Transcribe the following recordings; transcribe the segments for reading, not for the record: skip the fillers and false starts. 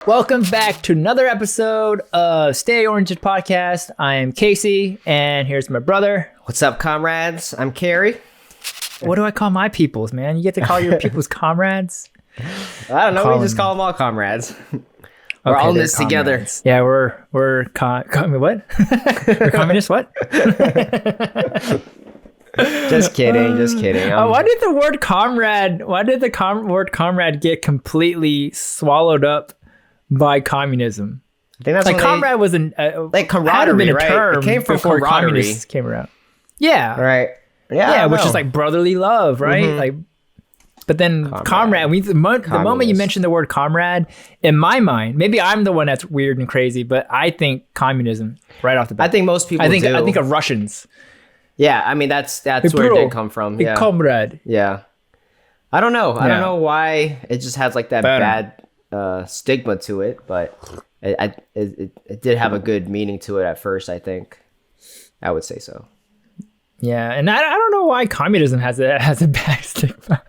Welcome back to another episode of Stay Oriented Podcast. I am Casey, and here's my brother. What's up, comrades? I'm Carrie. What do I call my peoples, man? You get to call your peoples comrades? I don't know. We just call them all comrades. We're all in this together. Yeah, we're what? We're communists? What? Just kidding. Why did the word comrade? Why did the word comrade get completely swallowed up by communism? I think that's like comrade was an like camaraderie, right? Term it came from before camaraderie. Communists came around. Yeah, right. Yeah, which is like brotherly love, right? Mm-hmm. Like, but then comrade. The moment you mention the word comrade, in my mind, maybe I'm the one that's weird and crazy, but I think communism right off the bat. I think most people do. I think of Russians. Yeah, I mean that's where it did come from. Yeah, comrade. Yeah, I don't know. I don't know why it just has like that bad stigma to it, but it did have a good meaning to it at first. I think I would say so. Yeah, and I don't know why communism has a bad stigma.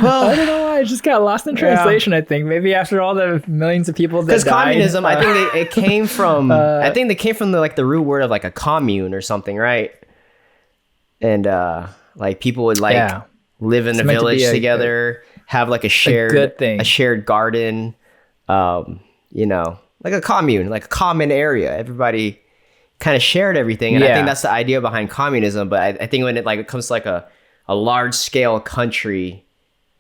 Well, I don't know why. It just got lost in translation. I think maybe after all the millions of people that died. Because communism, I think it came from. I think they came from the root word of like a commune or something, right? And like people would live in a village together, have like a shared garden, like a commune, like a common area. Everybody kind of shared everything, and I think that's the idea behind communism. But I think when it comes to like a large scale country,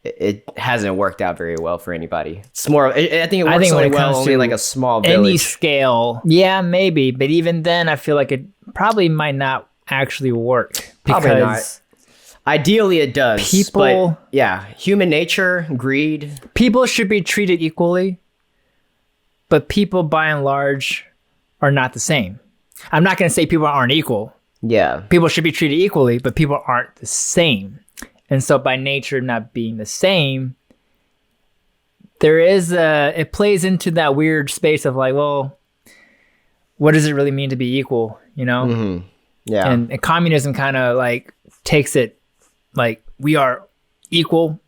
it hasn't worked out very well for anybody. It's more. I think it works only well only like a small village. Any scale, yeah, maybe. But even then, I feel like it probably might not actually work. Probably not. Ideally, it does. People, human nature, greed. People should be treated equally, but people, by and large, are not the same. I'm not going to say people aren't equal. Yeah, people should be treated equally, but people aren't the same. And so by nature not being the same, it plays into that weird space of like, well, what does it really mean to be equal? You know? Mm-hmm. Yeah. And communism kind of like takes it like we are equal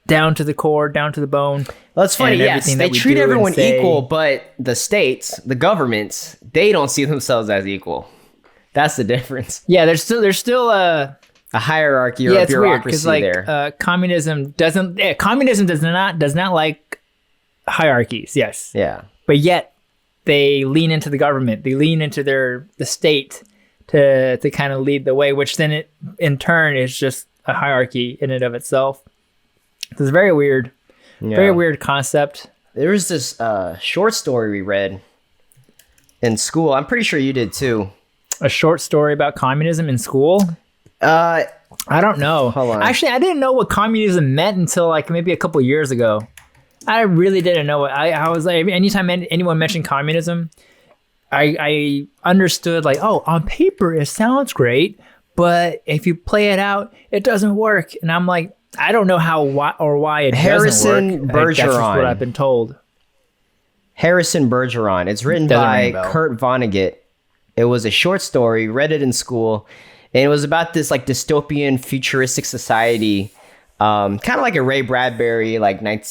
down to the core, down to the bone. Well, it's funny. Yes, they treat everyone equal, but the states, the governments, they don't see themselves as equal. That's the difference. Yeah. There's still a hierarchy or a bureaucracy there. Communism does not like hierarchies. Yes. Yeah. But yet they lean into the government. They lean into the state to kind of lead the way, which then in turn is just a hierarchy in and of itself. It's very weird. Yeah. Very weird concept. There was this short story we read in school. I'm pretty sure you did too. A short story about communism in school? I don't know. Hold on. Actually, I didn't know what communism meant until like maybe a couple years ago. I really didn't know what I was like. Anytime anyone mentioned communism, I understood like, oh, on paper it sounds great, but if you play it out, it doesn't work. And I'm like, I don't know why it doesn't work. That's just what I've been told. Harrison Bergeron. It's written by Kurt Vonnegut. It was a short story. Read it in school. And it was about this like dystopian futuristic society, kind of like a Ray Bradbury, like Fahrenheit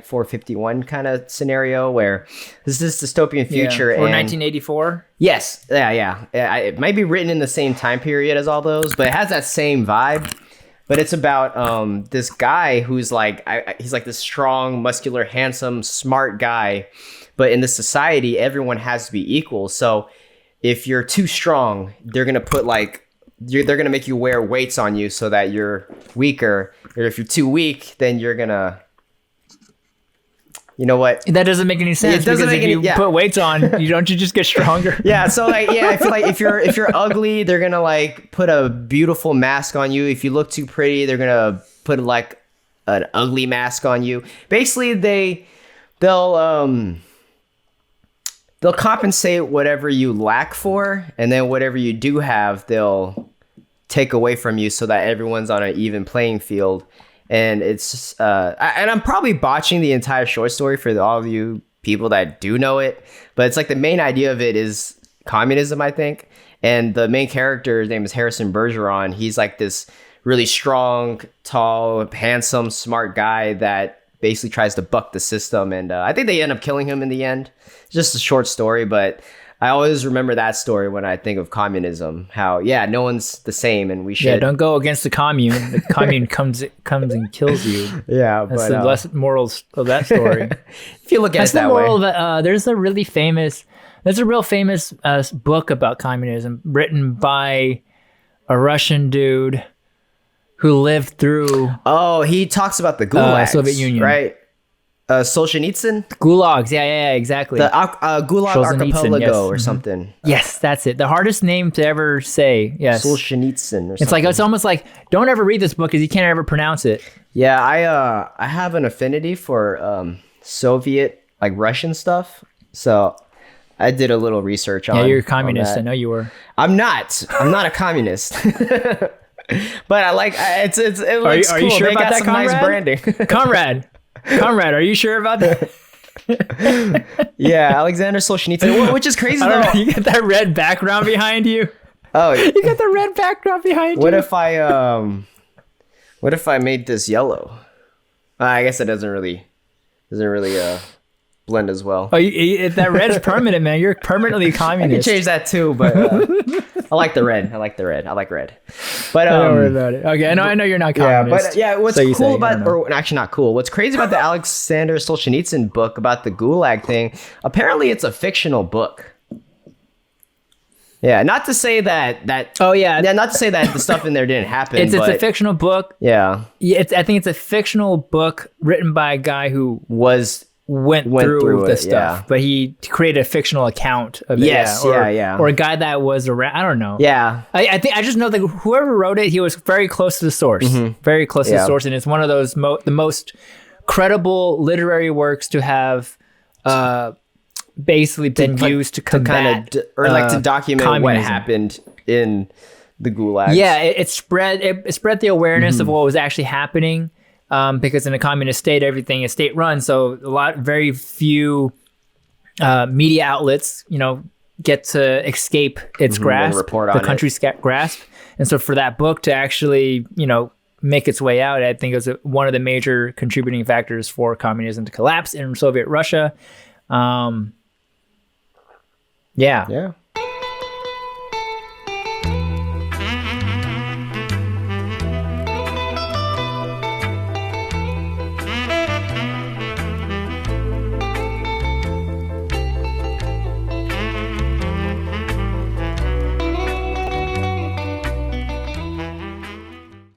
451 kind of scenario where this is this dystopian future. Or 1984? Yes. Yeah. It might be written in the same time period as all those, but it has that same vibe. But it's about this guy who's like, he's like this strong, muscular, handsome, smart guy. But in this society, everyone has to be equal. So if you're too strong, they're going to put they're going to make you wear weights on you so that you're weaker. Or if you're too weak, then you're going to, you know what? That doesn't make any sense. It doesn't make any sense. If you put weights on, you just get stronger. Yeah. So I feel like if you're ugly, they're going to like put a beautiful mask on you. If you look too pretty, they're going to put like an ugly mask on you. Basically, they'll compensate whatever you lack for, and then whatever you do have, they'll take away from you so that everyone's on an even playing field. And it's and I'm probably botching the entire short story for all of you people that do know it, but it's like the main idea of it is communism, I think. And the main character, his name is Harrison Bergeron. He's like this really strong, tall, handsome, smart guy that basically tries to buck the system, and I think they end up killing him in the end. It's just a short story, but I always remember that story when I think of communism. How no one's the same, and we should don't go against the commune. The commune comes and kills you. Yeah, That's but the less morals of that story. if you look at That's it that the way, moral of it. There's a real famous book about communism written by a Russian dude who lived through he talks about the Gulags, Soviet Union, right? Solzhenitsyn, Gulags. Yeah, exactly. the Gulag Solzhenitsyn, Archipelago yes. or something. Yes, that's it. The hardest name to ever say. Yes. Solzhenitsyn or something. It's almost like don't ever read this book because you can't ever pronounce it. Yeah, I have an affinity for Soviet Russian stuff, so I did a little research on. Yeah, you're a communist. on that. I know you were. I'm not a communist. But I like it looks Are cool. you sure They about got that, some Conrad? nice branding. Conrad, are you sure about that? Yeah, Alexander Solzhenitsyn, which is crazy I don't though. know. You got that red background behind you. Oh, You got the red background behind what you. if I made this yellow? I guess it doesn't really blend as well. Oh, that red's permanent, man. You're permanently a I can communist. change that too, but I like the red. I like red. But Don't worry about it. Okay, I know you're not communist. What's So you cool say, about, or actually not cool, what's crazy about the Alexander Solzhenitsyn book about the Gulag thing, apparently it's a fictional book. Yeah, not to say that. Oh yeah, not to say that the stuff in there didn't happen. it's but a fictional book. Yeah, I think it's a fictional book written by a guy who went through the it, stuff, yeah. but he created a fictional account of it. Yes, yeah. Or a guy that was around. I don't know. Yeah, I think I just know that whoever wrote it, he was very close to the source, very close to the source, and it's one of those the most credible literary works to have basically been used to combat to document what communism. happened in the Gulag. Yeah, it spread the awareness of what was actually happening. Because in a communist state, everything is state run, so very few media outlets, get to escape its grasp, report on the country's grasp. And so for that book to actually, make its way out, I think it was one of the major contributing factors for communism to collapse in Soviet Russia. Yeah.